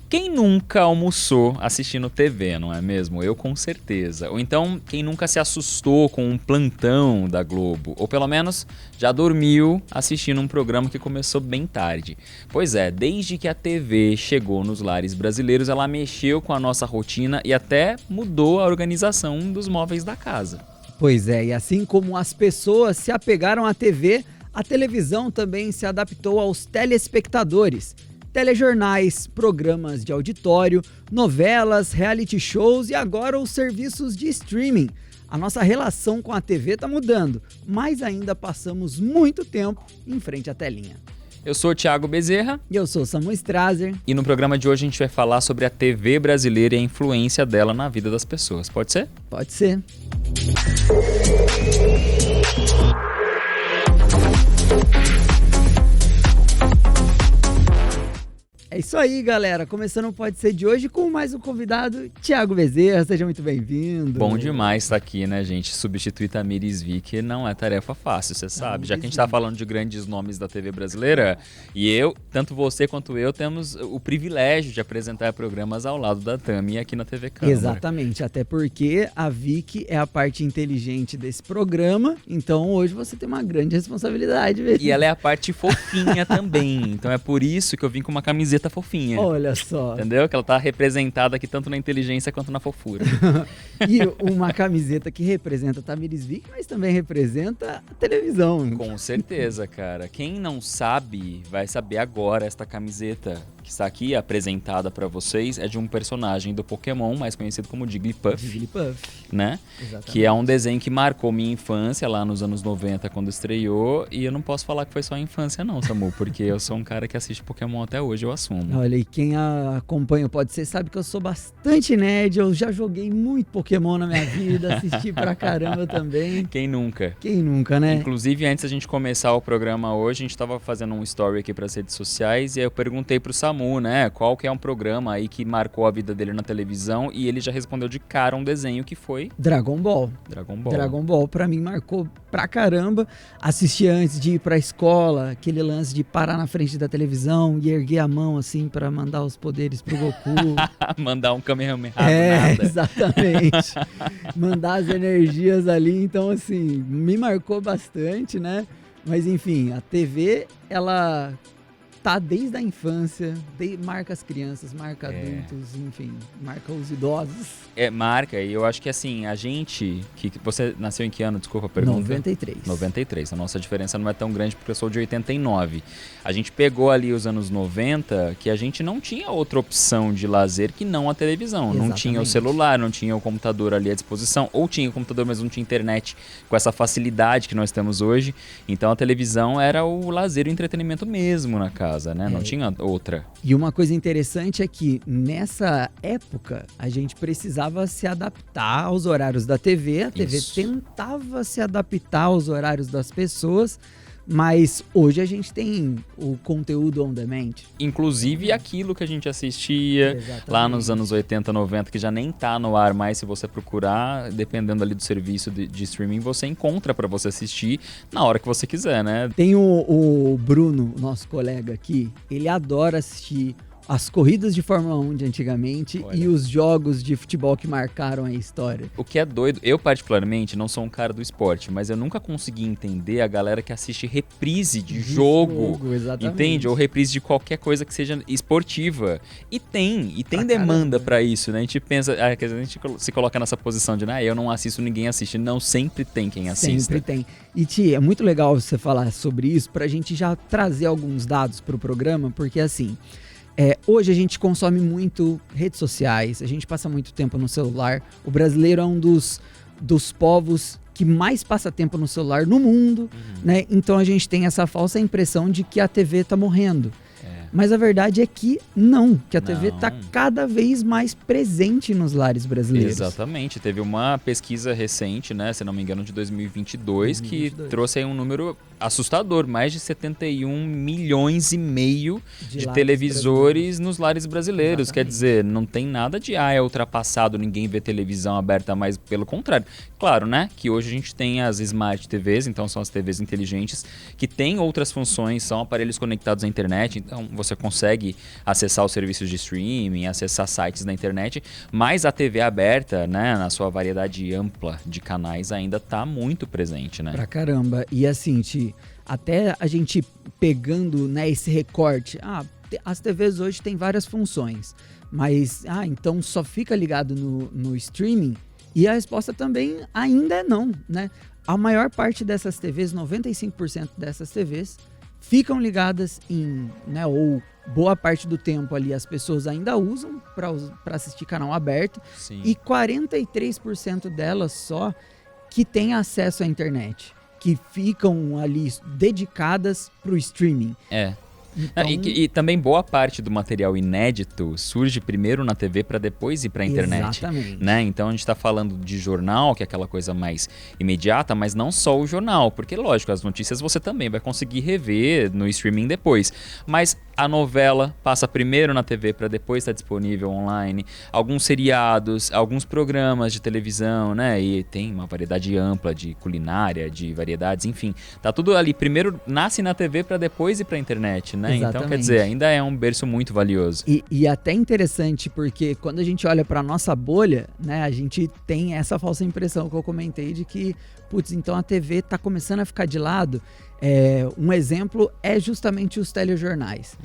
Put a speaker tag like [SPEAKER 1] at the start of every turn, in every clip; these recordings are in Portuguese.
[SPEAKER 1] Quem nunca almoçou assistindo TV, não é mesmo? Eu com certeza. Ou então, quem nunca se assustou com um plantão da Globo? Ou pelo menos já dormiu assistindo um programa que começou bem tarde. Pois é, desde que a TV chegou nos lares brasileiros, ela mexeu com a nossa rotina e até mudou a organização dos móveis da casa.
[SPEAKER 2] Pois é, e assim como as pessoas se apegaram à TV, a televisão também se adaptou aos telespectadores. Telejornais, programas de auditório, novelas, reality shows e agora os serviços de streaming. A nossa relação com a TV está mudando, mas ainda passamos muito tempo em frente à telinha.
[SPEAKER 1] Eu sou o Thiago Bezerra.
[SPEAKER 2] E eu sou o Samu Strazer.
[SPEAKER 1] E no programa de hoje a gente vai falar sobre a TV brasileira e a influência dela na vida das pessoas. Pode ser?
[SPEAKER 2] Pode ser. É isso aí, galera. Começando o Pode Ser de hoje com mais um convidado, Thiago Bezerra. Seja muito bem-vindo.
[SPEAKER 1] Bom demais estar aqui, né, gente? Substituir Tamires Vick não é tarefa fácil, você sabe. Já que a gente tá falando de grandes nomes da TV brasileira, e eu, tanto você quanto eu, temos o privilégio de apresentar programas ao lado da Tami aqui na TV Câmara.
[SPEAKER 2] Exatamente, até porque a Vick é a parte inteligente desse programa, então hoje você tem uma grande responsabilidade. Mesmo.
[SPEAKER 1] E ela é a parte fofinha também, então é por isso que eu vim com uma camiseta fofinha.
[SPEAKER 2] Olha só.
[SPEAKER 1] Entendeu? Que ela tá representada aqui tanto na inteligência quanto na fofura.
[SPEAKER 2] E uma camiseta que representa a Tamires Vick, mas também representa a televisão.
[SPEAKER 1] Com certeza, cara. Quem não sabe, vai saber agora. Esta camiseta que está aqui apresentada pra vocês é de um personagem do Pokémon, mais conhecido como Jigglypuff.
[SPEAKER 2] Jigglypuff.
[SPEAKER 1] Né?
[SPEAKER 2] Exatamente.
[SPEAKER 1] Que é um desenho que marcou minha infância lá nos anos 90, quando estreou. E eu não posso falar que foi só a infância não, Samu, porque eu sou um cara que assiste Pokémon até hoje, eu assumo.
[SPEAKER 2] Olha, e quem acompanha o Pode Ser sabe que eu sou bastante nerd, eu já joguei muito Pokémon na minha vida, assisti pra caramba também.
[SPEAKER 1] Quem nunca?
[SPEAKER 2] Quem nunca, né?
[SPEAKER 1] Inclusive, antes da gente começar o programa hoje, a gente tava fazendo um story aqui pras redes sociais e aí eu perguntei pro Samu, né, qual que é um programa aí que marcou a vida dele na televisão e ele já respondeu de cara um desenho que foi...
[SPEAKER 2] Dragon Ball. Dragon Ball pra mim marcou pra caramba. Assisti antes de ir pra escola, aquele lance de parar na frente da televisão e erguer a mão assim pra mandar os poderes pro Goku.
[SPEAKER 1] Mandar um Kamehameha nada.
[SPEAKER 2] Exatamente. Mandar as energias ali, então assim, me marcou bastante, né? Mas enfim, a TV, ela tá desde a infância, marca as crianças, marca adultos, enfim, marca os idosos.
[SPEAKER 1] Marca, e eu acho que assim, a gente, que você nasceu em que ano, desculpa a pergunta?
[SPEAKER 2] 93.
[SPEAKER 1] 93, a nossa diferença não é tão grande porque eu sou de 89. A gente pegou ali os anos 90, que a gente não tinha outra opção de lazer que não a televisão. Exatamente. Não tinha o celular, não tinha o computador ali à disposição, ou tinha o computador, mas não tinha internet com essa facilidade que nós temos hoje. Então a televisão era o lazer e o entretenimento mesmo na casa, né? Não tinha outra.
[SPEAKER 2] E uma coisa interessante é que nessa época a gente precisava se adaptar aos horários da TV, a TV tentava se adaptar aos horários das pessoas, mas hoje a gente tem o conteúdo on demand.
[SPEAKER 1] Inclusive aquilo que a gente assistia lá nos anos 80, 90, que já nem tá no ar mais, se você procurar, dependendo ali do serviço de streaming, você encontra pra você assistir na hora que você quiser, né?
[SPEAKER 2] Tem o Bruno, nosso colega aqui, ele adora assistir as corridas de Fórmula 1 de antigamente. Olha. E os jogos de futebol que marcaram a história.
[SPEAKER 1] O que é doido, eu particularmente não sou um cara do esporte, mas eu nunca consegui entender a galera que assiste reprise de jogo, entende? Ou reprise de qualquer coisa que seja esportiva. E tem demanda pra isso, né? A gente pensa, a gente se coloca nessa posição de, eu não assisto, ninguém assiste. Não, sempre tem quem assista.
[SPEAKER 2] Sempre tem. E Ti, é muito legal você falar sobre isso pra gente já trazer alguns dados pro programa, porque assim... hoje a gente consome muito redes sociais, a gente passa muito tempo no celular. O brasileiro é um dos povos que mais passa tempo no celular no mundo, né? Então a gente tem essa falsa impressão de que a TV tá morrendo. Mas a verdade é que não, que a TV está cada vez mais presente nos lares brasileiros.
[SPEAKER 1] Exatamente, teve uma pesquisa recente, né, se não me engano, de 2022, que trouxe aí um número assustador, mais de 71 milhões e meio de televisores nos lares brasileiros. Exatamente. Quer dizer, não tem nada de é ultrapassado, ninguém vê televisão aberta, mas pelo contrário. Claro, né, que hoje a gente tem as Smart TVs, então são as TVs inteligentes, que têm outras funções, são aparelhos conectados à internet, então você você consegue acessar os serviços de streaming, acessar sites da internet, mas a TV aberta, né, na sua variedade ampla de canais, ainda está muito presente, né?
[SPEAKER 2] Pra caramba. E assim, até a gente pegando, né, esse recorte, as TVs hoje têm várias funções, mas então só fica ligado no streaming? E a resposta também ainda é não, né? A maior parte dessas TVs, 95% dessas TVs, ficam ligadas né, ou boa parte do tempo ali as pessoas ainda usam para assistir canal aberto.
[SPEAKER 1] Sim.
[SPEAKER 2] E 43% delas só que têm acesso à internet, que ficam ali dedicadas para o streaming. Então...
[SPEAKER 1] E também boa parte do material inédito surge primeiro na TV para depois ir para a internet.
[SPEAKER 2] Exatamente.
[SPEAKER 1] Né? Então a gente está falando de jornal, que é aquela coisa mais imediata, mas não só o jornal, porque lógico, as notícias você também vai conseguir rever no streaming depois. Mas a novela passa primeiro na TV para depois estar disponível online. Alguns seriados, alguns programas de televisão, né? E tem uma variedade ampla de culinária, de variedades, enfim. Tá tudo ali. Primeiro nasce na TV para depois ir para a internet, né? Então, quer dizer, ainda é um berço muito valioso.
[SPEAKER 2] E até interessante, porque quando a gente olha para nossa bolha, né, a gente tem essa falsa impressão que eu comentei de que, putz, então a TV tá começando a ficar de lado. Um exemplo é justamente os telejornais.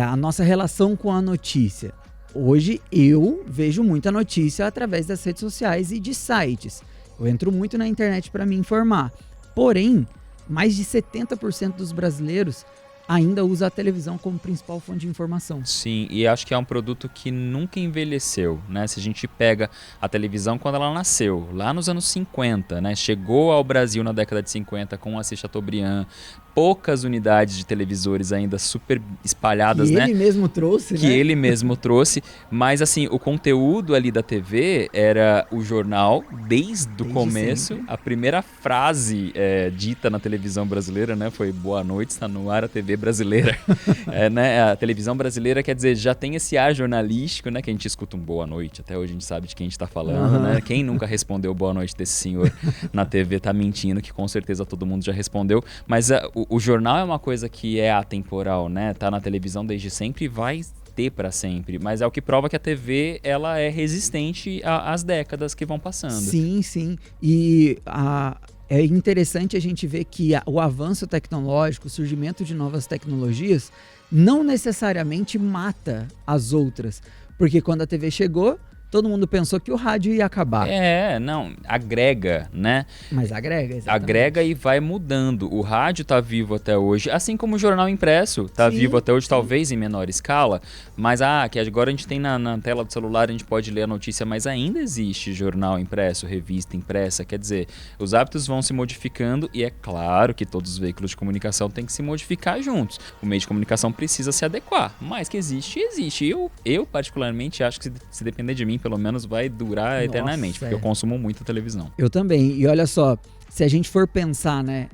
[SPEAKER 2] A nossa relação com a notícia. Hoje eu vejo muita notícia através das redes sociais e de sites. Eu entro muito na internet para me informar. Porém, mais de 70% dos brasileiros ainda usa a televisão como principal fonte de informação.
[SPEAKER 1] Sim, e acho que é um produto que nunca envelheceu, né? Se a gente pega a televisão quando ela nasceu, lá nos anos 50, né? Chegou ao Brasil na década de 50 com Assis Chateaubriand, poucas unidades de televisores ainda super espalhadas, né?
[SPEAKER 2] Que ele mesmo trouxe,
[SPEAKER 1] Que ele mesmo trouxe, mas assim, o conteúdo ali da TV era o jornal desde o começo. Sempre. A primeira frase dita na televisão brasileira, né, foi "Boa noite, está no ar a TV brasileira". Né, a televisão brasileira, quer dizer, já tem esse ar jornalístico, né, que a gente escuta um "boa noite", até hoje a gente sabe de quem a gente está falando, né? Quem nunca respondeu "boa noite" desse senhor na TV tá mentindo, que com certeza todo mundo já respondeu, mas o jornal é uma coisa que é atemporal, né? Tá na televisão desde sempre e vai ter para sempre, mas é o que prova que a TV ela é resistente às décadas que vão passando.
[SPEAKER 2] Sim, sim. E é interessante a gente ver que o avanço tecnológico, o surgimento de novas tecnologias, não necessariamente mata as outras. Porque quando a TV chegou, todo mundo pensou que o rádio ia acabar.
[SPEAKER 1] Não, agrega, né?
[SPEAKER 2] Mas agrega, exatamente.
[SPEAKER 1] Agrega e vai mudando. O rádio tá vivo até hoje, assim como o jornal impresso tá vivo até hoje, talvez em menor escala, mas que agora a gente tem na tela do celular, a gente pode ler a notícia, mas ainda existe jornal impresso, revista impressa, quer dizer, os hábitos vão se modificando e é claro que todos os veículos de comunicação têm que se modificar juntos. O meio de comunicação precisa se adequar, mas que existe. Eu particularmente acho que se depender de mim, pelo menos vai durar eternamente, porque eu consumo muita televisão.
[SPEAKER 2] Eu também. E olha só, se a gente for pensar, né,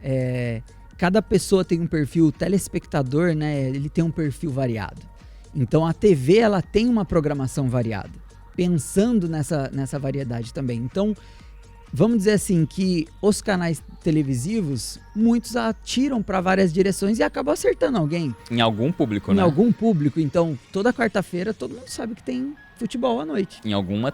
[SPEAKER 2] cada pessoa tem um perfil, o telespectador, né, ele tem um perfil variado. Então a TV, ela tem uma programação variada, pensando nessa variedade também. Então, vamos dizer assim, que os canais televisivos, muitos atiram para várias direções e acabam acertando alguém.
[SPEAKER 1] Em algum público, né?
[SPEAKER 2] Em algum público. Então, toda quarta-feira, todo mundo sabe que tem futebol à noite.
[SPEAKER 1] Em alguma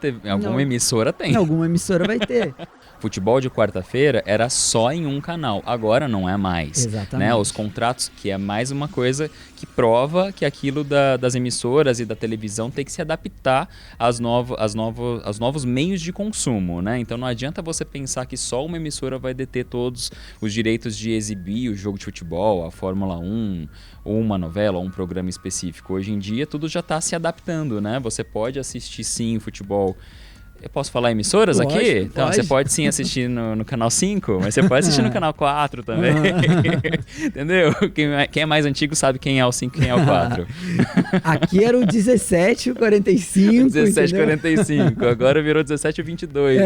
[SPEAKER 1] emissora tem.
[SPEAKER 2] Em alguma emissora vai ter.
[SPEAKER 1] Futebol de quarta-feira era só em um canal, agora não é mais.
[SPEAKER 2] Exatamente.
[SPEAKER 1] Né? Os contratos, que é mais uma coisa que prova que aquilo das emissoras e da televisão tem que se adaptar aos novos meios de consumo, né? Então não adianta você pensar que só uma emissora vai deter todos os direitos de exibir o jogo de futebol, a Fórmula 1, ou uma novela, ou um programa específico. Hoje em dia tudo já está se adaptando, né? Você pode assistir sim futebol. Eu posso falar emissoras aqui? Então, você pode sim assistir no canal 5, mas você pode assistir no canal 4 também. Entendeu? Quem é mais antigo sabe quem é o 5 e quem é o 4.
[SPEAKER 2] Aqui era o 17, o 45.
[SPEAKER 1] 17, 45. Agora virou 17 e 22.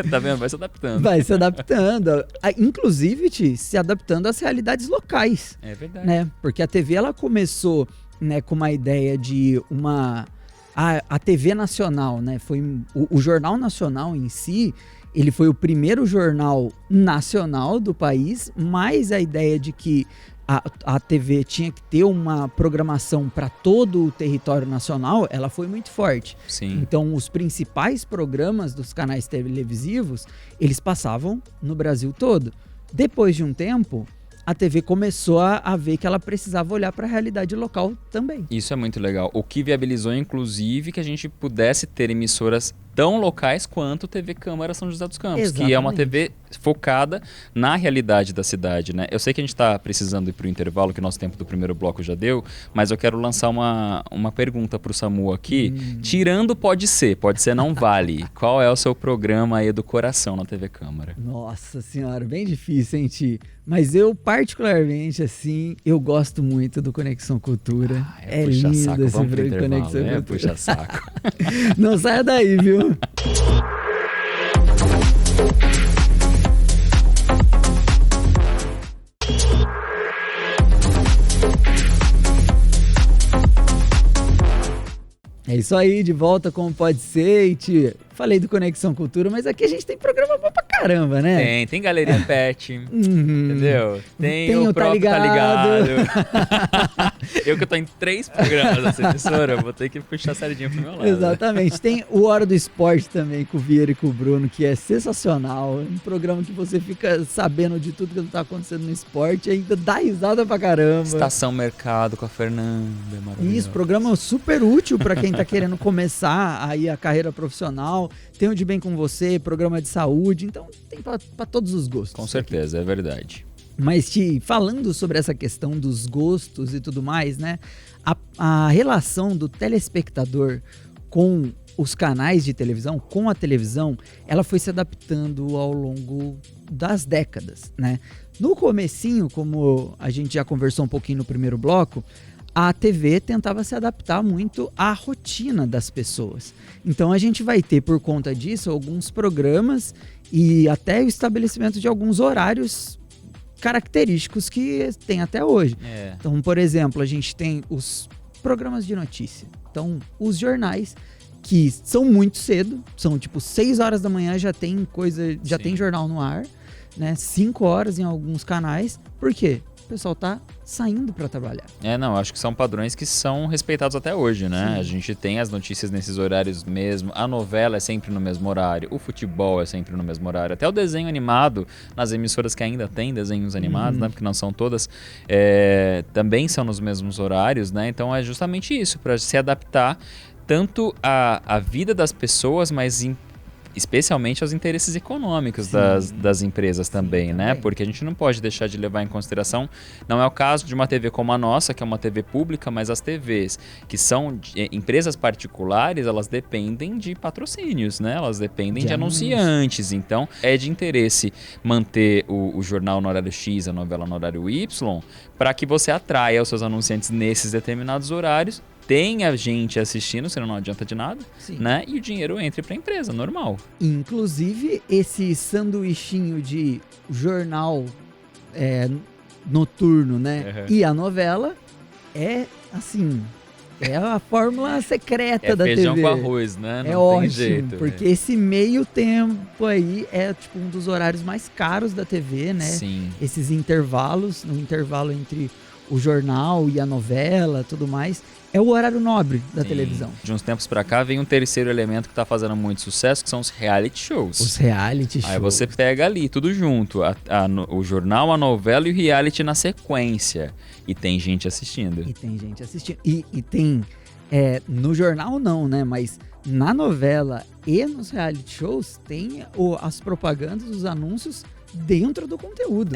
[SPEAKER 1] Tá vendo? Vai se adaptando.
[SPEAKER 2] Vai se adaptando. Inclusive, se adaptando às realidades locais.
[SPEAKER 1] É verdade.
[SPEAKER 2] Né? Porque a TV, ela começou, né, com uma ideia de a TV nacional, né? Foi o Jornal Nacional em si, ele foi o primeiro jornal nacional do país, mas a ideia de que a TV tinha que ter uma programação para todo o território nacional, ela foi muito forte.
[SPEAKER 1] Sim.
[SPEAKER 2] Então, os principais programas dos canais televisivos, eles passavam no Brasil todo. Depois de um tempo, a TV começou a ver que ela precisava olhar para a realidade local também.
[SPEAKER 1] Isso é muito legal. O que viabilizou, inclusive, que a gente pudesse ter emissoras tão locais quanto TV Câmara São José dos Campos,
[SPEAKER 2] Exatamente.
[SPEAKER 1] que é uma TV focada na realidade da cidade, né? Eu sei que a gente está precisando ir para o intervalo, que o nosso tempo do primeiro bloco já deu, mas eu quero lançar uma pergunta para o Samu aqui. Tirando pode ser não vale. Qual é o seu programa aí do coração na TV Câmara?
[SPEAKER 2] Nossa senhora, bem difícil, hein, Ti? Mas eu, particularmente, assim, eu gosto muito do Conexão Cultura. É lindo
[SPEAKER 1] saco.
[SPEAKER 2] esse
[SPEAKER 1] Vamos pro
[SPEAKER 2] programa
[SPEAKER 1] intervalo,
[SPEAKER 2] Conexão Cultura.
[SPEAKER 1] puxa saco.
[SPEAKER 2] Não saia daí, viu? É isso aí, de volta como pode ser, e Tia, falei do Conexão Cultura, mas aqui a gente tem programa bom pra caramba, né?
[SPEAKER 1] Tem Galeria Pet, entendeu? Tem o próprio Tá Ligado. Eu que tô em 3 programas dessa emissora, vou ter que puxar a sardinha pro meu lado.
[SPEAKER 2] Exatamente. Tem o Hora do Esporte também, com o Vieira e com o Bruno, que é sensacional. Um programa que você fica sabendo de tudo que tá acontecendo no esporte e ainda dá risada pra caramba.
[SPEAKER 1] Estação Mercado com a Fernanda, maravilhoso.
[SPEAKER 2] Isso, programa super útil pra quem tá querendo começar aí a carreira profissional. Tem o De Bem Com Você, programa de saúde, então tem pra todos os gostos.
[SPEAKER 1] Com certeza, é verdade.
[SPEAKER 2] Mas, Ti, falando sobre essa questão dos gostos e tudo mais, né? A relação do telespectador com os canais de televisão, com a televisão, ela foi se adaptando ao longo das décadas, né? No comecinho, como a gente já conversou um pouquinho no primeiro bloco, a TV tentava se adaptar muito à rotina das pessoas. Então a gente vai ter, por conta disso, alguns programas e até o estabelecimento de alguns horários característicos que tem até hoje. Então, por exemplo, a gente tem os programas de notícia. Então, os jornais, que são muito cedo, são tipo 6 horas da manhã, já tem tem jornal no ar, né? 5 horas em alguns canais. Por quê? O pessoal tá saindo para trabalhar.
[SPEAKER 1] Acho que são padrões que são respeitados até hoje, né?
[SPEAKER 2] Sim.
[SPEAKER 1] A gente tem as notícias nesses horários mesmo, a novela é sempre no mesmo horário, o futebol é sempre no mesmo horário, até o desenho animado, nas emissoras que ainda tem desenhos animados, né? Porque não são todas, também são nos mesmos horários, né? Então é justamente isso, para se adaptar tanto à vida das pessoas, mas especialmente aos interesses econômicos das empresas também, né? Porque a gente não pode deixar de levar em consideração, não é o caso de uma TV como a nossa, que é uma TV pública, mas as TVs que são empresas particulares, elas dependem de patrocínios, né? Elas dependem de anunciantes, então é de interesse manter o jornal no horário X, a novela no horário Y, para que você atraia os seus anunciantes nesses determinados horários, tenha gente assistindo, senão não adianta de nada, né? E o dinheiro entre para a empresa, normal.
[SPEAKER 2] Inclusive, esse sanduichinho de jornal noturno, né? E a novela é, assim, é a fórmula secreta da TV.
[SPEAKER 1] É feijão com arroz, né? Não tem
[SPEAKER 2] ótimo,
[SPEAKER 1] jeito.
[SPEAKER 2] Porque esse meio tempo aí é tipo um dos horários mais caros da TV, né?
[SPEAKER 1] Sim.
[SPEAKER 2] Esses intervalos, no intervalo entre o jornal e a novela, tudo mais, é o horário nobre da televisão.
[SPEAKER 1] De uns tempos pra cá vem um terceiro elemento que tá fazendo muito sucesso, que são os reality shows.
[SPEAKER 2] Os reality shows.
[SPEAKER 1] Aí você pega ali tudo junto, o jornal, a novela e o reality na sequência. E tem gente assistindo.
[SPEAKER 2] E tem, no jornal não, né? Mas na novela e nos reality shows tem as propagandas, os anúncios dentro do conteúdo.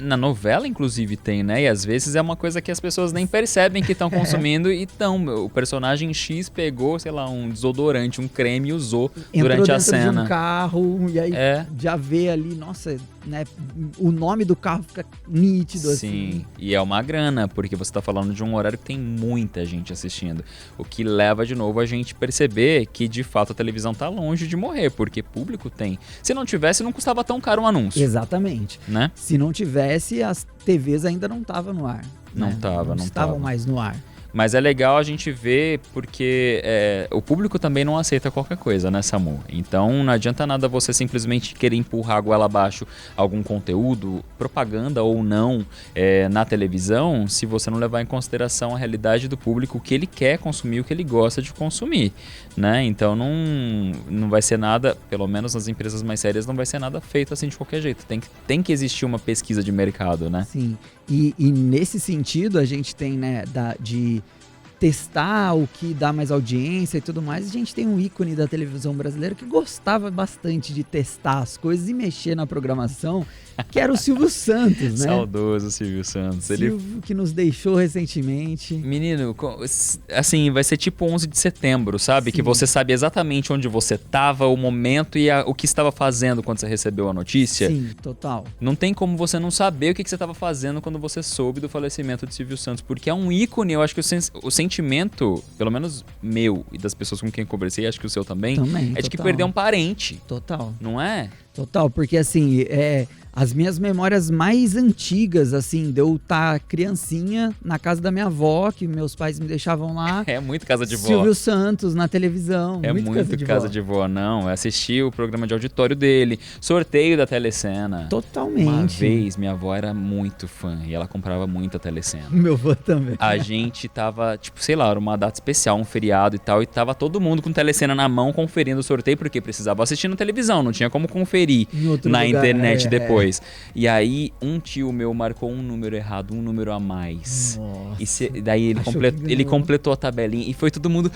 [SPEAKER 1] Na novela, inclusive, tem, né? E às vezes é uma coisa que as pessoas nem percebem que estão consumindo e o personagem X pegou, sei lá, um desodorante, um creme e usou durante a cena.
[SPEAKER 2] Entrou dentro de um carro e aí já vê ali, nossa, né? O nome do carro fica nítido assim.
[SPEAKER 1] Sim, e é uma grana, porque você tá falando de um horário que tem muita gente assistindo. O que leva de novo a gente perceber que de fato a televisão tá longe de morrer, porque público tem. Se não tivesse, não custava tão caro um anúncio.
[SPEAKER 2] Exatamente.
[SPEAKER 1] Né?
[SPEAKER 2] Se não tivesse, as TVs ainda não estavam no ar.
[SPEAKER 1] Não
[SPEAKER 2] né?
[SPEAKER 1] estavam
[SPEAKER 2] mais no ar.
[SPEAKER 1] Mas é legal a gente ver porque o público também não aceita qualquer coisa, né, Samu? Então não adianta nada você simplesmente querer empurrar a goela abaixo algum conteúdo, propaganda ou não, na televisão, se você não levar em consideração a realidade do público, o que ele quer consumir, o que ele gosta de consumir, né? Então não vai ser nada, pelo menos nas empresas mais sérias, não vai ser nada feito assim de qualquer jeito. Tem que existir uma pesquisa de mercado, né?
[SPEAKER 2] Sim, e nesse sentido a gente tem, né, de testar o que dá mais audiência e tudo mais. A gente tem um ícone da televisão brasileira que gostava bastante de testar as coisas e mexer na programação, que era o Silvio Santos, né?
[SPEAKER 1] Saudoso Silvio Santos.
[SPEAKER 2] Silvio que nos deixou recentemente.
[SPEAKER 1] Menino, assim, vai ser tipo 11 de setembro, sabe?
[SPEAKER 2] Sim.
[SPEAKER 1] Que você sabe exatamente onde você tava, o momento e o que estava fazendo quando você recebeu a notícia.
[SPEAKER 2] Sim, total.
[SPEAKER 1] Não tem como você não saber o que você estava fazendo quando você soube do falecimento de Silvio Santos, porque é um ícone. Eu acho que o sentimento, pelo menos meu e das pessoas com quem eu conversei, acho que o seu também, é de que perdeu um parente.
[SPEAKER 2] Total.
[SPEAKER 1] Não é?
[SPEAKER 2] Total, porque assim, as minhas memórias mais antigas, assim, de eu estar criancinha na casa da minha avó, que meus pais me deixavam lá.
[SPEAKER 1] É muito casa de vó.
[SPEAKER 2] Silvio Santos na televisão.
[SPEAKER 1] É muito casa de vó, não. Eu assisti o programa de auditório dele, sorteio da Telecena.
[SPEAKER 2] Totalmente.
[SPEAKER 1] Uma vez, minha avó era muito fã e ela comprava muito a Telecena.
[SPEAKER 2] Meu avô também.
[SPEAKER 1] A gente tava, tipo, sei lá, era uma data especial, um feriado e tal, e tava todo mundo com Telecena na mão conferindo o sorteio, porque precisava assistir na televisão, não tinha como conferir na lugar, internet depois. E aí, um tio meu marcou um número errado, um número a mais.
[SPEAKER 2] Nossa.
[SPEAKER 1] E daí ele completou a tabelinha e foi todo mundo...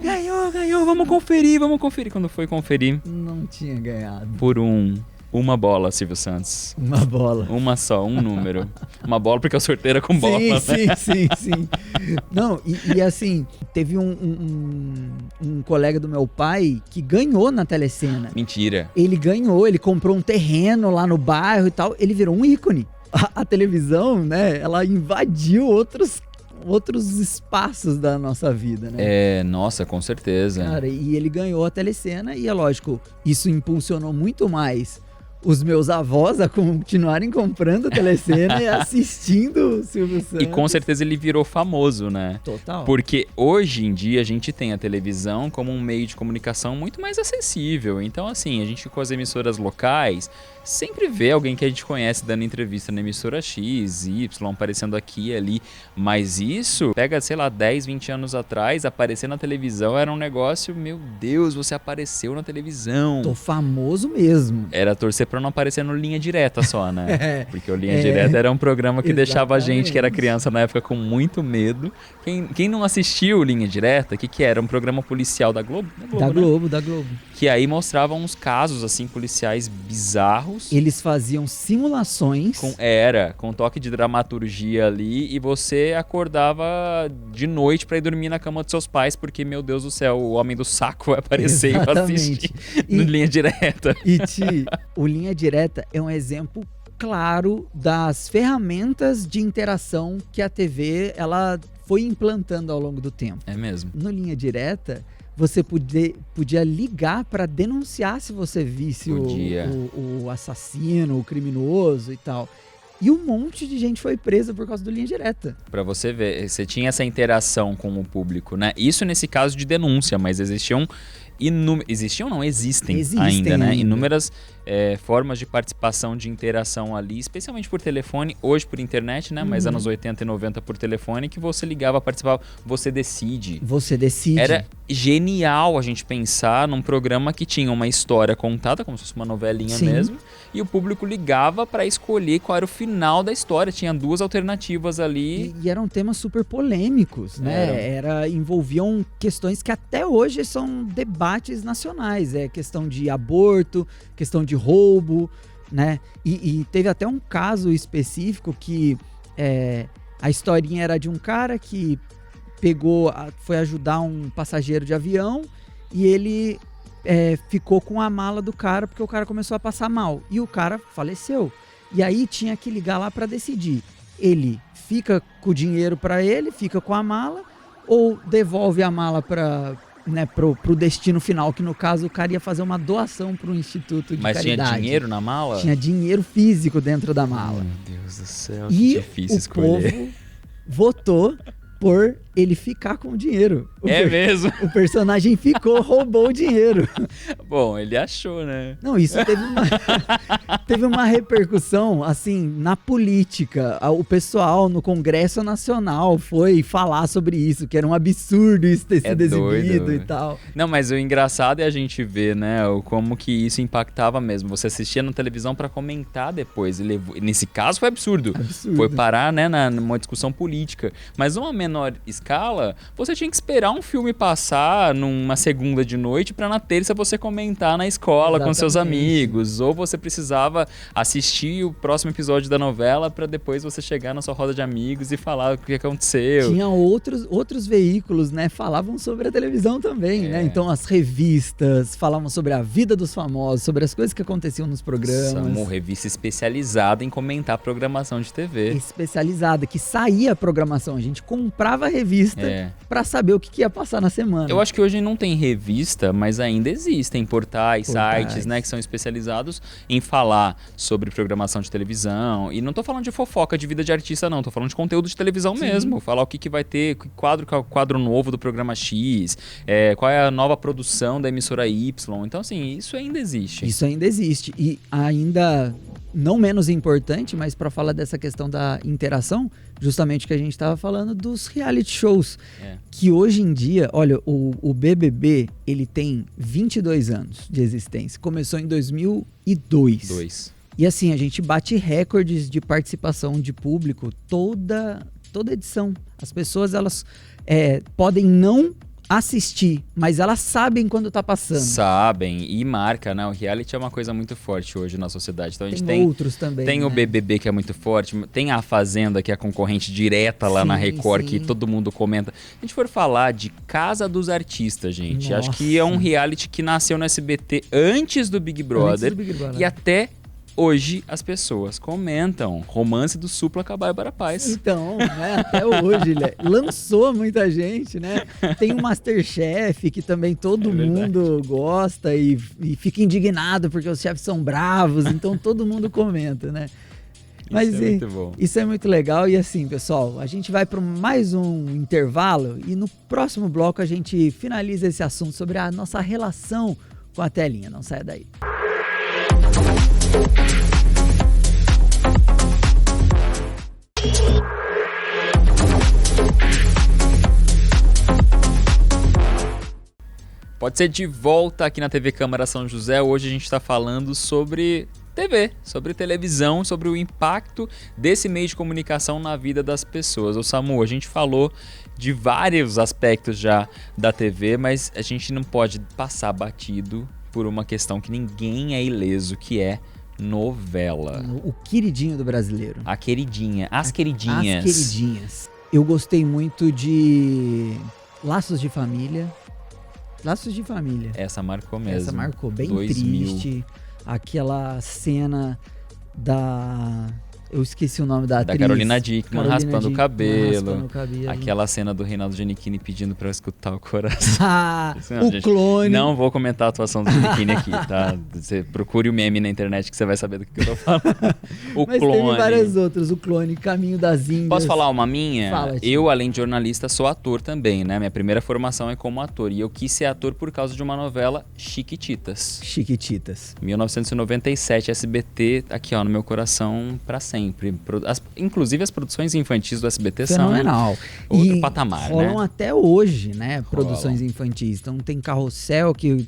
[SPEAKER 1] Ganhou, vamos conferir. Quando foi conferir...
[SPEAKER 2] Não tinha ganhado.
[SPEAKER 1] Por uma bola, Silvio Santos.
[SPEAKER 2] Uma bola.
[SPEAKER 1] Uma só, um número. Uma bola porque a sorteira com bola, né?
[SPEAKER 2] Sim. Não, e assim, teve um colega do meu pai que ganhou na Telecena.
[SPEAKER 1] Mentira.
[SPEAKER 2] Ele ganhou, ele comprou um terreno lá no bairro e tal, ele virou um ícone. A televisão, né, ela invadiu outros espaços da nossa vida, né?
[SPEAKER 1] Nossa, com certeza.
[SPEAKER 2] Cara, e ele ganhou a Telecena e é lógico, isso impulsionou muito mais os meus avós a continuarem comprando a Telecena e assistindo o Silvio Santos.
[SPEAKER 1] E com certeza ele virou famoso, né?
[SPEAKER 2] Total.
[SPEAKER 1] Porque hoje em dia a gente tem a televisão como um meio de comunicação muito mais acessível. Então, assim, a gente com as emissoras locais sempre vê alguém que a gente conhece dando entrevista na emissora X, Y, aparecendo aqui e ali. Mas isso pega, sei lá, 10, 20 anos atrás, aparecer na televisão era um negócio, meu Deus, você apareceu na televisão.
[SPEAKER 2] Tô famoso mesmo.
[SPEAKER 1] Era torcer pra não aparecer no Linha Direta só, né? Porque o Linha Direta era um programa que deixava a gente, que era criança na época, com muito medo. Quem não assistiu Linha Direta, o que era? Um programa policial da Globo?
[SPEAKER 2] Da Globo.
[SPEAKER 1] Que aí mostrava uns casos, assim, policiais bizarros.
[SPEAKER 2] Eles faziam simulações.
[SPEAKER 1] Com toque de dramaturgia ali, e você acordava de noite pra ir dormir na cama dos seus pais, porque, meu Deus do céu, o homem do saco vai aparecer e vai assistir no Linha Direta.
[SPEAKER 2] E o Linha Direta é um exemplo claro das ferramentas de interação que a TV ela foi implantando ao longo do tempo.
[SPEAKER 1] É mesmo.
[SPEAKER 2] No Linha Direta, você podia ligar para denunciar se você visse o assassino, o criminoso e tal. E um monte de gente foi presa por causa do Linha Direta.
[SPEAKER 1] Pra você ver, você tinha essa interação com o público, né? Isso nesse caso de denúncia, mas existem ainda, né? Inúmeras formas de participação, de interação ali, especialmente por telefone, hoje por internet, né? Mas anos 80 e 90 por telefone, que você ligava, participava, você decide. Era genial a gente pensar num programa que tinha uma história contada, como se fosse uma novelinha mesmo, e o público ligava pra escolher qual era o final da história. Tinha duas alternativas ali.
[SPEAKER 2] E eram temas super polêmicos, né? Envolviam questões que até hoje são debates nacionais. Questão de aborto, questão de roubo, né? E teve até um caso específico que a historinha era de um cara que foi ajudar um passageiro de avião e ele ficou com a mala do cara porque o cara começou a passar mal e o cara faleceu. E aí tinha que ligar lá para decidir. Ele fica com o dinheiro para ele, fica com a mala, ou devolve a mala pro destino final, que no caso o cara ia fazer uma doação pro instituto de caridade.
[SPEAKER 1] Mas tinha dinheiro na mala?
[SPEAKER 2] Tinha dinheiro físico dentro da mala.
[SPEAKER 1] Meu Deus do céu,
[SPEAKER 2] que
[SPEAKER 1] difícil escolher.
[SPEAKER 2] O povo votou por ele ficar com o dinheiro.
[SPEAKER 1] Mesmo?
[SPEAKER 2] O personagem ficou, roubou o dinheiro.
[SPEAKER 1] Bom, ele achou, né?
[SPEAKER 2] Não, isso teve uma repercussão, assim, na política. O pessoal no Congresso Nacional foi falar sobre isso, que era um absurdo isso ter sido exibido e tal.
[SPEAKER 1] Não, mas o engraçado é a gente ver, né, como que isso impactava mesmo. Você assistia na televisão pra comentar depois. Nesse caso foi absurdo. Foi parar, né, numa discussão política. Mas numa menor escala, você tinha que esperar um filme passar numa segunda de noite pra na terça você comentar na escola com seus amigos. Ou você precisava assistir o próximo episódio da novela pra depois você chegar na sua roda de amigos e falar o que aconteceu.
[SPEAKER 2] Tinha outros veículos, né, falavam sobre a televisão também, né? Então as revistas falavam sobre a vida dos famosos, sobre as coisas que aconteciam nos programas.
[SPEAKER 1] Uma revista especializada em comentar programação de TV.
[SPEAKER 2] Especializada, que saía a programação. A gente comprava a revista pra saber o que ia passar na semana.
[SPEAKER 1] Eu acho que hoje não tem revista, mas ainda existem portais, sites, né, que são especializados em falar sobre programação de televisão. E não tô falando de fofoca de vida de artista, não. Tô falando de conteúdo de televisão mesmo. Falar o que vai ter, quadro novo do programa X, qual é a nova produção da emissora Y. Então, assim, isso ainda existe.
[SPEAKER 2] Isso ainda existe. E ainda, não menos importante, mas para falar dessa questão da interação, justamente que a gente estava falando dos reality shows. Que hoje em dia, olha, o BBB, ele tem 22 anos de existência. Começou em 2002. E assim, a gente bate recordes de participação de público toda edição. As pessoas, elas podem não assistir, mas elas sabem quando tá passando.
[SPEAKER 1] Sabem, e marca, né? O reality é uma coisa muito forte hoje na sociedade. Então a gente tem
[SPEAKER 2] outros também.
[SPEAKER 1] Tem, né? O BBB, que é muito forte, tem a Fazenda, que é a concorrente direta lá na Record, que todo mundo comenta. Se a gente for falar de Casa dos Artistas, gente, acho que é um reality que nasceu no SBT antes do Big Brother. E até hoje as pessoas comentam Romance do Supla com a Bárbara Paz.
[SPEAKER 2] Então, né, até hoje, lançou muita gente, né? Tem o Masterchef, que também todo mundo gosta e fica indignado porque os chefes são bravos, então todo mundo comenta, né? Mas
[SPEAKER 1] isso é muito bom.
[SPEAKER 2] Isso é muito legal. E assim, pessoal, a gente vai para mais um intervalo e no próximo bloco a gente finaliza esse assunto sobre a nossa relação com a telinha. Não saia daí.
[SPEAKER 1] Pode ser de volta aqui na TV Câmara São José. Hoje a gente está falando sobre TV, sobre televisão, sobre o impacto desse meio de comunicação na vida das pessoas. Ô Samu, a gente falou de vários aspectos já da TV, mas a gente não pode passar batido por uma questão que ninguém é ileso, que é novela.
[SPEAKER 2] O queridinho do brasileiro.
[SPEAKER 1] A queridinha, as queridinhas.
[SPEAKER 2] As queridinhas. Eu gostei muito de Laços de Família. Laços de Família.
[SPEAKER 1] Essa marcou mesmo.
[SPEAKER 2] Essa marcou, bem
[SPEAKER 1] 2000.
[SPEAKER 2] Triste. Aquela cena da... Eu esqueci o nome da atriz.
[SPEAKER 1] Da Carolina Dickman raspando o cabelo.
[SPEAKER 2] cabelo.
[SPEAKER 1] Aquela cena do Reinaldo Giannichini pedindo pra eu escutar o coração.
[SPEAKER 2] Não, o clone.
[SPEAKER 1] Não vou comentar a atuação do Giannichini aqui, tá? Você procure o meme na internet que você vai saber do que eu tô falando.
[SPEAKER 2] Mas
[SPEAKER 1] clone.
[SPEAKER 2] Teve várias outras. O Clone, Caminho das Índias.
[SPEAKER 1] Posso falar uma minha?
[SPEAKER 2] Fala,
[SPEAKER 1] eu, além de jornalista, sou ator também, né? Minha primeira formação é como ator. E eu quis ser ator por causa de uma novela, Chiquititas. 1997, SBT, aqui ó, no meu coração pra sempre. Inclusive as produções infantis do SBT
[SPEAKER 2] fenomenal.
[SPEAKER 1] São outro patamar, né?
[SPEAKER 2] Rolam até hoje, né? Produções infantis. Então tem Carrossel, que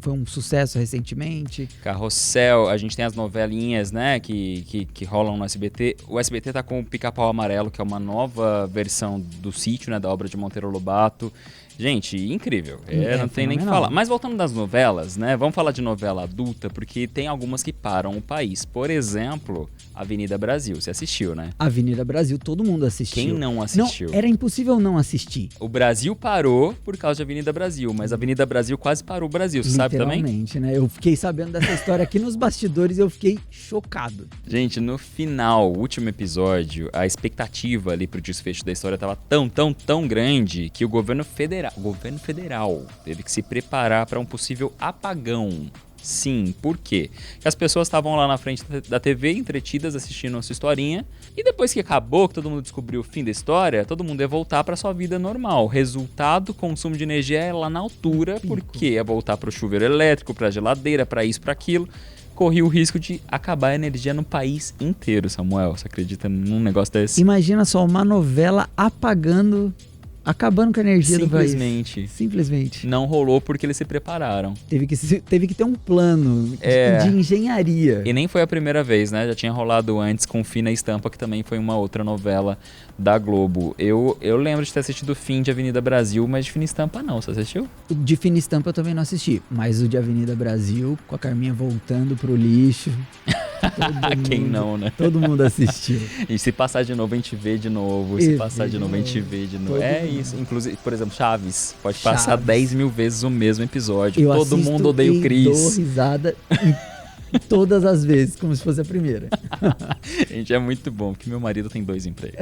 [SPEAKER 2] foi um sucesso recentemente.
[SPEAKER 1] Carrossel, a gente tem as novelinhas, né? Que rolam no SBT. O SBT tá com o Pica-Pau Amarelo, que é uma nova versão do Sítio, né? Da obra de Monteiro Lobato. Gente, incrível. Não tem nem o que falar. Mas voltando das novelas, né? Vamos falar de novela adulta, porque tem algumas que param o país. Por exemplo, Avenida Brasil. Você assistiu, né?
[SPEAKER 2] Avenida Brasil, todo mundo assistiu.
[SPEAKER 1] Quem não assistiu?
[SPEAKER 2] Não, era impossível não assistir.
[SPEAKER 1] O Brasil parou por causa de Avenida Brasil, mas a Avenida Brasil quase parou o Brasil. Você sabe também?
[SPEAKER 2] Literalmente, né? Eu fiquei sabendo dessa história aqui nos bastidores e eu fiquei chocado.
[SPEAKER 1] Gente, no final, o último episódio, a expectativa ali pro desfecho da história tava tão grande que o governo federal teve que se preparar para um possível apagão Sim, por quê? Porque as pessoas estavam lá na frente da TV, entretidas, assistindo a sua historinha, e depois que acabou, que todo mundo descobriu o fim da história, todo mundo ia voltar para sua vida normal. Resultado, consumo de energia é lá na altura, porque ia voltar para o chuveiro elétrico, para a geladeira, para isso, para aquilo. Corria o risco de acabar a energia no país inteiro, Samuel. Você acredita num negócio desse?
[SPEAKER 2] Imagina só, uma novela acabando com a energia do país. Simplesmente.
[SPEAKER 1] Não rolou porque eles se prepararam.
[SPEAKER 2] Teve que ter um plano de engenharia.
[SPEAKER 1] E nem foi a primeira vez, né? Já tinha rolado antes com Fina Estampa, que também foi uma outra novela da Globo. Eu lembro de ter assistido o fim de Avenida Brasil, mas de Fina Estampa não. Você assistiu?
[SPEAKER 2] O de Fina Estampa eu também não assisti, mas o de Avenida Brasil, com a Carminha voltando pro lixo...
[SPEAKER 1] Quem não, né?
[SPEAKER 2] Todo mundo assistiu.
[SPEAKER 1] E se passar de novo, a gente vê de novo. Se passar de novo, a gente vê de novo. Isso. Inclusive, por exemplo, Chaves. Pode passar 10 mil vezes o mesmo episódio. Todo mundo odeia o Chris.
[SPEAKER 2] Eu dou risada todas as vezes, como se fosse a primeira.
[SPEAKER 1] Gente, é muito bom, porque meu marido tem 2 empregos.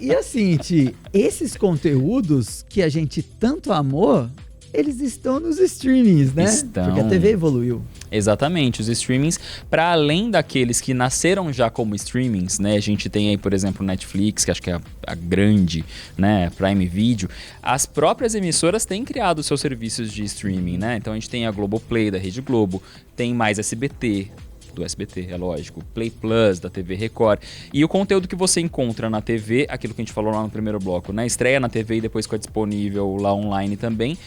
[SPEAKER 2] E assim, Ti, esses conteúdos que a gente tanto amou, eles estão nos streamings, né? Porque a TV evoluiu.
[SPEAKER 1] Exatamente, os streamings, para além daqueles que nasceram já como streamings, né? A gente tem aí, por exemplo, Netflix, que acho que é a grande, né? Prime Video. As próprias emissoras têm criado seus serviços de streaming, né? Então a gente tem a Globoplay da Rede Globo, tem mais SBT, do SBT, é lógico, Play Plus, da TV Record. E o conteúdo que você encontra na TV, aquilo que a gente falou lá no primeiro bloco, né? Estreia na TV e depois fica disponível lá online também.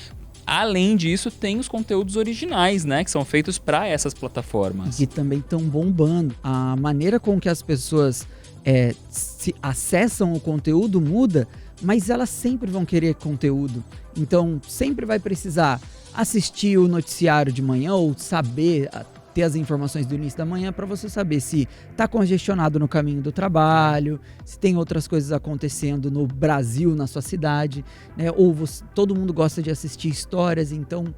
[SPEAKER 1] Além disso, tem os conteúdos originais, né? Que são feitos para essas plataformas.
[SPEAKER 2] E também estão bombando. A maneira com que as pessoas se acessam o conteúdo muda, mas elas sempre vão querer conteúdo. Então, sempre vai precisar assistir o noticiário de manhã ou saber... ter as informações do início da manhã para você saber se está congestionado no caminho do trabalho, se tem outras coisas acontecendo no Brasil, na sua cidade, né? Ou todo mundo gosta de assistir histórias, então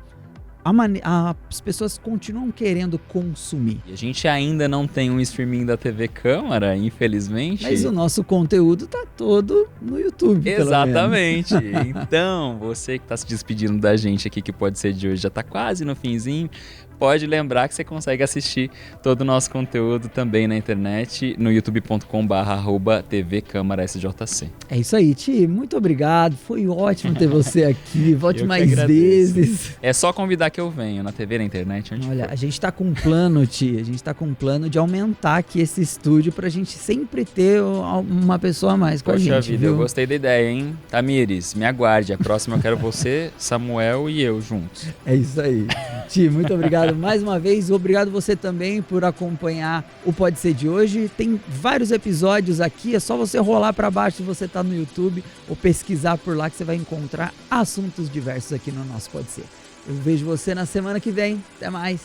[SPEAKER 2] as pessoas continuam querendo consumir.
[SPEAKER 1] E a gente ainda não tem um streaming da TV Câmara, infelizmente.
[SPEAKER 2] Mas o nosso conteúdo tá todo no YouTube.
[SPEAKER 1] Exatamente. Então, você que está se despedindo da gente aqui, que pode ser de hoje, já está quase no finzinho. Pode lembrar que você consegue assistir todo o nosso conteúdo também na internet, no youtube.com/TV Câmara SJC.
[SPEAKER 2] É isso aí, Ti. Muito obrigado. Foi ótimo ter você aqui. Volte mais vezes.
[SPEAKER 1] É só convidar que eu venho na TV, na internet.
[SPEAKER 2] Olha, a gente tá com um plano, Ti. A gente tá com um plano de aumentar aqui esse estúdio pra gente sempre ter uma pessoa a mais com a gente.
[SPEAKER 1] Poxa vida, viu? Eu gostei da ideia, hein? Tamires, me aguarde. A próxima eu quero você, Samuel e eu juntos.
[SPEAKER 2] É isso aí. Ti, muito obrigado mais uma vez. Obrigado você também por acompanhar o Pode Ser de hoje. Tem vários episódios aqui, é só você rolar para baixo se você tá no YouTube ou pesquisar por lá que você vai encontrar assuntos diversos aqui no nosso Pode Ser. Eu vejo você na semana que vem. Até mais.